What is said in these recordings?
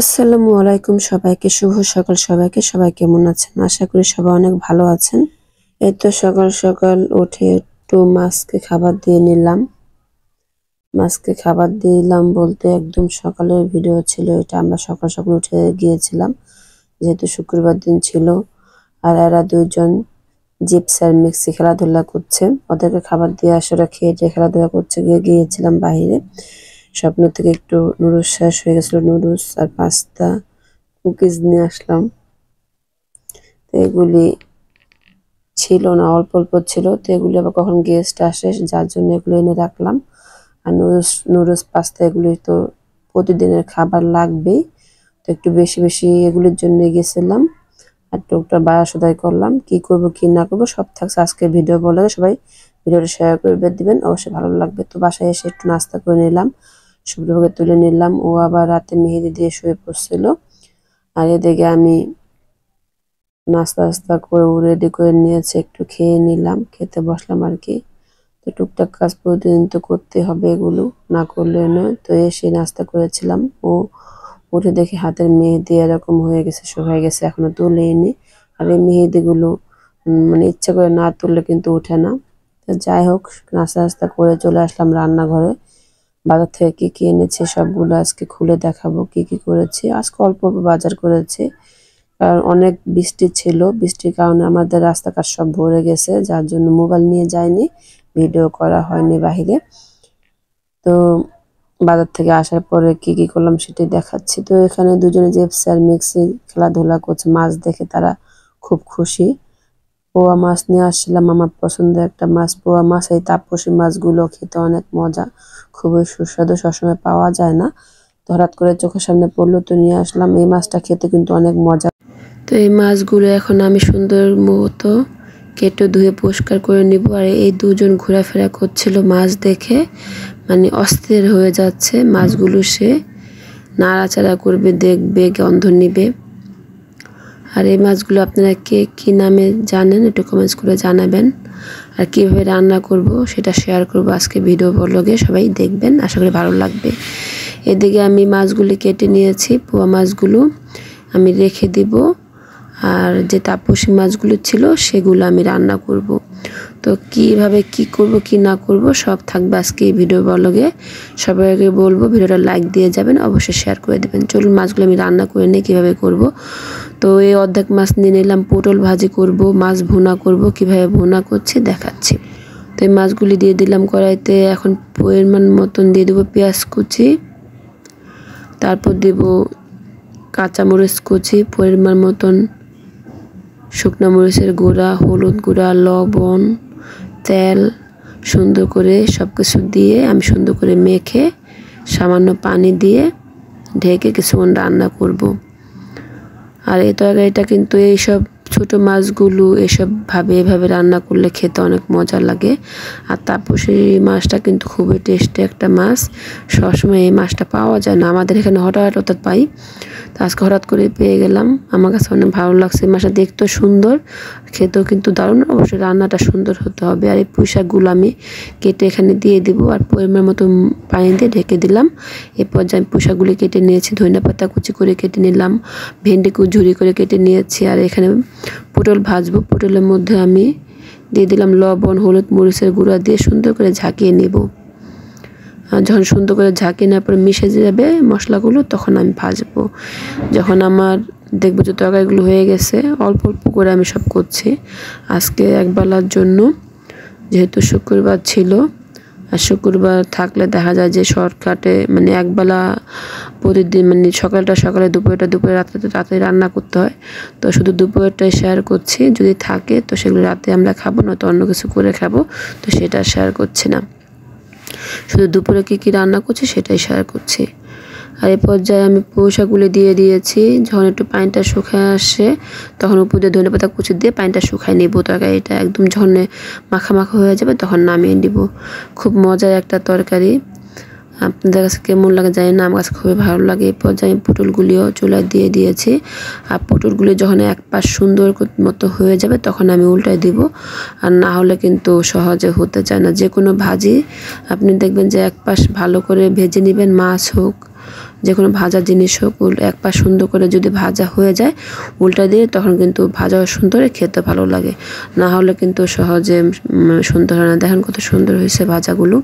আসসালামু আলাইকুম সবাইকে, শুভ সকাল সবাইকে। সবাই কেমন আছেন? আশা করি সবাই অনেক ভালো আছেন। এই তো সকাল সকাল উঠে একটু মাছকে খাবার দিয়ে নিলাম। মাছকে খাবার দিলাম বলতে একদম সকালের ভিডিও ছিল এটা। আমরা সকাল সকাল উঠে গিয়েছিলাম যেহেতু শুক্রবার দিন ছিল। আর এরা দুইজন জিপস আর মিক্সি খেলাধুলা করছে, ওদেরকে খাবার দিয়ে আসলে খেয়ে যে খেলাধুলা করছে গিয়েছিলাম বাইরে। স্বপ্ন থেকে একটু নুডলস শেষ হয়ে গেছিল, নুডলস আর পাস্তা কুকিজ নিয়ে আসলাম। তো এগুলি ছিল না, অল্প অল্প ছিল। তো এগুলি আবার কখন গেস্ট আসে যার জন্য এগুলো এনে রাখলাম। আর নুডলস পাস্তা এগুলি তো প্রতিদিনের খাবার লাগবেই, তো একটু বেশি বেশি এগুলির জন্য গেছিলাম। আর টুকটা বায়া সদাই করলাম, কি করব কি না করবো সব থাকছে আজকে ভিডিও। বলে সবাই ভিডিওটা শেয়ার করে দিবেন, অবশ্যই ভালো লাগবে। তো বাসায় এসে একটু নাস্তা করে নিলাম, শুভ্রভাবে তুলে নিলাম। ও আবার রাতে মেহেদি দিয়ে শুয়ে পড়ছিল। আর এদিকে আমি নাস্তা করে রেডি করে নিয়েছে, একটু খেয়ে নিলাম, খেতে বসলাম আর কি। তো টুকটাক কাজ প্রতিদিন তো করতে হবে, এগুলো না করলে নয়। তো এসে নাস্তা করেছিলাম। ও উঠে দেখি হাতের মেহেদি এরকম হয়ে গেছে, শুকায় গেছে, এখনো তুলেইনি। আর এই মেহেদিগুলো মানে ইচ্ছা করে না তুললে কিন্তু ওঠে না। তো যাই হোক, নাস্তা করে চলে আসলাম রান্নাঘরে। বাজার থেকে কি কি এনেছি সবগুলো আজকে খুলে দেখাবো কি কি করেছি। আজকে অল্প অল্প বাজার করেছি, কারণ অনেক বৃষ্টি ছিল। বৃষ্টির কারণে আমাদের রাস্তাঘাট সব ভরে গেছে, যার জন্য মোবাইল নিয়ে যায়নি, ভিডিও করা হয়নি বাহিরে। তো বাজার থেকে আসার পরে কি কি করলাম সেটাই দেখাচ্ছি। তো এখানে দুজনে জিপস আর মিক্সি খেলাধুলা করছে, মাছ দেখে তারা খুব খুশি। পোয়া মাছ নিয়ে আসছিলাম, আমার পছন্দের একটা মাছ পোয়া মাছ। এই তাপসী মাছগুলো খেতে অনেক মজা, খুবই সুস্বাদু, সবসময় পাওয়া যায় না। তো হঠাৎ করে চোখের সামনে পড়লো, তো নিয়ে আসলাম। এই মাছটা খেতে কিন্তু অনেক মজা। তো এই মাছগুলো এখন আমি সুন্দর মতো কেটে ধুয়ে পরিষ্কার করে নিব। আর এই দুজন ঘোরাফেরা করছিল মাছ দেখে, মানে অস্থির হয়ে যাচ্ছে। মাছগুলো সে নাড়াচাড়া করবে, দেখবে, গন্ধ নিবে। আর এই মাছগুলো আপনারা কে কী নামে জানেন একটু কমেন্টস করে জানাবেন। আর কীভাবে রান্না করব সেটা শেয়ার করব আজকে ভিডিও ব্লগে, সবাই দেখবেন, আশা করি ভালো লাগবে। এদিকে আমি মাছগুলি কেটে নিয়েছি, পোয়া মাছগুলো আমি রেখে দিব। আর যে তাপসী মাছগুলো ছিল সেগুলো আমি রান্না করব। তো কিভাবে কি করব কি না করব সব থাকবে আজকে এই ভিডিও ব্লগে। সবাইকে বলবো ভিডিওটা লাইক দিয়ে যাবেন, অবশ্যই শেয়ার করে দেবেন। চলুন মাছগুলো আমি রান্না করে নিই কীভাবে করব। তো এই অর্ধেক মাছ নিয়ে নিলাম, পটল ভাজি করব, মাছ ভুনা করব, কিভাবে ভুনা করছি দেখাচ্ছি। তো এই মাছগুলি দিয়ে দিলাম কড়াইতে। এখন পরিমাণ মতন দিয়ে দেবো পেঁয়াজ কুচি, তারপর দেব কাঁচামরিচ কুচি, পরিমাণ মতন শুকনো মরিচের গুঁড়া, হলুদ গুঁড়া, লবণ, তেল, সুন্দর করে সব কিছু দিয়ে আমি সুন্দর করে মেখে সামান্য পানি দিয়ে ঢেকে কিছুক্ষণ রান্না করব। আর এই তরকারিটা কিন্তু এইসব ছোটো মাছগুলো এভাবে রান্না করলে খেতে অনেক মজা লাগে। আর তাপসী মাছটা কিন্তু খুবই টেস্টি একটা মাছ, সবসময় এই মাছটা পাওয়া যায় না, আমাদের এখানে হঠাৎ পাই। তো আজকে হঠাৎ করে পেয়ে গেলাম, আমার কাছে অনেক ভালো লাগছে। মাছটা দেখতেও সুন্দর, খেতেও কিন্তু দারুণ, অবশ্যই রান্নাটা সুন্দর হতে হবে। আর এই পুঁই শাকগুলো আমি কেটে এখানে দিয়ে দিব, আর পরিমাণ মতো পানি দিয়ে ঢেকে দিলাম। এরপর যে আমি পুঁই শাকগুলি কেটে নিয়েছি, ধনেপাতা কুচি করে কেটে নিলাম, ভেন্ডি ঝুরি করে কেটে নিয়েছি। আর এখানে পটল ভাজবো, পটলের মধ্যে আমি দিয়ে দিলাম লবণ, হলুদ, মরিচের গুঁড়া দিয়ে সুন্দর করে ঝাঁকিয়ে নেব। যখন সুন্দর করে ঝাঁকিয়ে নেওয়ার পরে মিশে যাবে মশলাগুলো, তখন আমি ভাজবো। যখন আমার দেখবো যে তরকারিগুলো হয়ে গেছে, অল্প অল্প করে আমি সব করছি আজকে একবেলার জন্য, যেহেতু শুক্রবার ছিল। আর শুক্রবার থাকলে দেখা যায় যে শর্টকাটে মানে একবেলা প্রতিদিন, মানে সকালে, দুপুরে, রাতে রান্না করতে হয়। তো শুধু দুপুরেরটাই শেয়ার করছি, যদি থাকে তো সেগুলো রাতে আমরা খাবো, নয়তো অন্য কিছু করে খাবো, তো সেটা শেয়ার করছি না। শুধু দুপুরে কী রান্না করছি সেটাই শেয়ার করছি। আর এই পর্যায়ে আমি পুঁই শাকগুলো দিয়ে দিয়েছি। যখন একটু পানিটা শুকায় আসে তখন উপর দিয়ে ধনেপাতা কুচি দিয়ে পানিটা শুকায় নেব। তরকারিটা একদম যখন মাখা হয়ে যাবে তখন নামিয়ে নিব। খুব মজার একটা তরকারি, আপনাদের কাছে কেমন লাগে জানি না, আমার কাছে খুবই ভালো লাগে। এই পর্যায়ে আমি পটলগুলিও চুলায় দিয়ে দিয়েছি। আর পটলগুলি যখন এক পাশ সুন্দর মতো হয়ে যাবে তখন আমি উল্টায় দিব। আর না হলে কিন্তু সহজে হতে চায় না। যে কোনো ভাজি আপনি দেখবেন যে এক পাশ ভালো করে ভেজে নেবেন, মাছ হোক যে কোনো ভাজা জিনিস হোক এক পাশ সুন্দর করে যদি ভাজা হয়ে যায় উল্টা দিয়ে তখন কিন্তু ভাজা সুন্দর খেতে ভালো লাগে, না হলে কিন্তু সহজে সুন্দর হয় না। দেখেন কত সুন্দর হয়েছে ভাজাগুলো,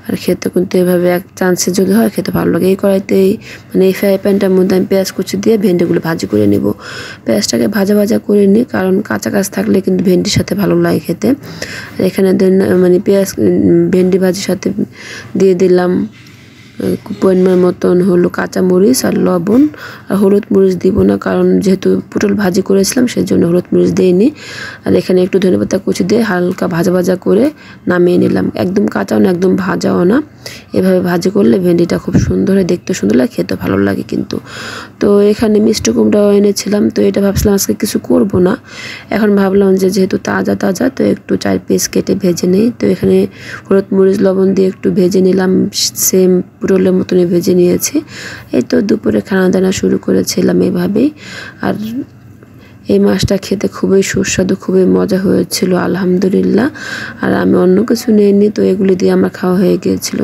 আর খেতে কিন্তু এভাবে এক চান্সে যদি হয় খেতে ভালো লাগে। এই কড়াইতেই মানে এই ফ্রাই প্যানটার মধ্যে আমি পেঁয়াজ কুচি দিয়ে ভেন্ডিগুলো ভাজি করে নিব। পেঁয়াজটাকে ভাজা ভাজা করে নিই, কারণ কাঁচা কাঁচা থাকলে কিন্তু ভেন্ডির সাথে ভালো লাগে খেতে। আর এখানে মানে পেঁয়াজ ভেন্ডি ভাজির সাথে দিয়ে দিলাম পরিমাণ মতন হলো কাঁচামরিচ আর লবণ, আর হলুদ মরিচ দিব না, কারণ যেহেতু পটল ভাজি করেছিলাম সেই জন্য হলুদ মরিচ দিইনি। আর এখানে একটু ধনেপাতা কুচি দিয়ে হালকা ভাজা ভাজা করে নামিয়ে নিলাম। একদম কাঁচাও না একদম ভাজাও না, এভাবে ভাজি করলে ভেন্ডিটা খুব সুন্দর হয়, দেখতে সুন্দর লাগে, খেতে ভালো লাগে কিন্তু। তো এখানে মিষ্টি কুমড়াও এনেছিলাম, তো এটা ভাবছিলাম আজকে কিছু করব না, এখন ভাবলাম যে যেহেতু তাজা তাজা তো একটু 4 পিস কেটে ভেজে নিই। তো এখানে হলুদ মরিচ লবণ দিয়ে একটু ভেজে নিলাম, সেম পটলের মতনই ভেজে নিয়েছি। এই তো দুপুরে খানা দানা শুরু করেছিলাম এভাবেই। আর এই মাছটা খেতে খুবই সুস্বাদু, খুবই মজা হয়েছিল আলহামদুলিল্লাহ। আর আমি অন্য কিছু নিইনি, তো এগুলি দিয়ে আমার খাওয়া হয়ে গিয়েছিল।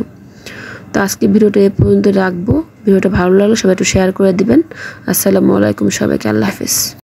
তো আজকে ভিডিওটা এ পর্যন্ত রাখবো। ভিডিওটা ভালো লাগলে সবাই একটু শেয়ার করে দিবেন। আসসালামু আলাইকুম, সবাইকে আল্লাহ হাফেজ।